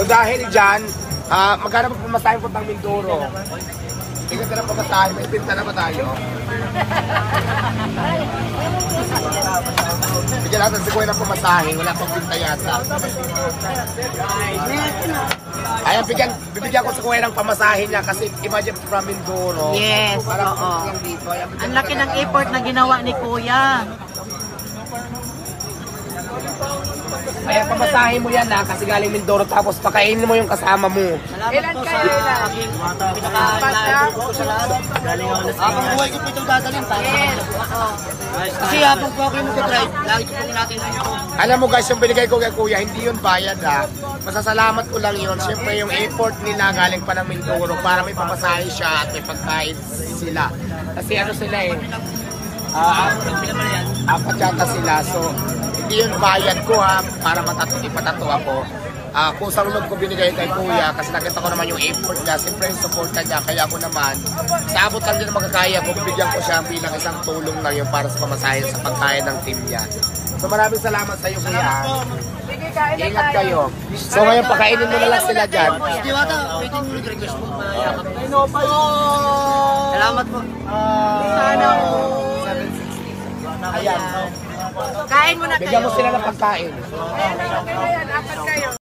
So dahil dyan, magkano pa pamasahe po ng Mindoro? Tingnan ka na pamasahe, may pinta na ba tayo? Bigyan natin si Kuya ng pamasahe, wala pang pinta yata. Ayan, bibigyan ko si Kuya ng pamasahe niya kasi imagine from Mindoro. Yes, oo. Ang laki ng effort na ginawa ni Kuya. Ayan, pamasahe mo yan na kasi galing Mindoro tapos pakainin mo yung kasama mo. Salamat po sa aking pinaka-inaayos ko sa lahat. Habang buhay ko po itong dadalhin para sa kanila po. Kasi habang po ako yung mag-drive, lagi ko po natin ito. Alam mo guys, yung binigay ko kay Kuya, hindi yun bayad ha. Masasalamat ko lang yun. Siyempre yung effort nila galing pa ng Mindoro para may pamasahe siya at may pagkain sila. Kasi ano sila eh, apat yata sila. So, hindi yun bayad ko ha, para ipatato ako. Kung sa loob ko binigay kay Kuya, kasi nakita ko naman yung effort niya, siyempre yung support niya, kaya ako naman, sa abot lang din na magkakaya ko, bibigyan ko siya bilang isang tulong lang yun para sa pamasahe sa pagkain ng team niya. So maraming salamat sa iyo Kuya. Ingat kayo. So ngayon pakainin mo na lang sila dyan. Diwata, waiting mo nag-request mo. Salamat po. Sana po. Ayan. Kain mo na kayo. Bigyan mo sila ng pagkain. Ayan, okay na yan. Apat kayo.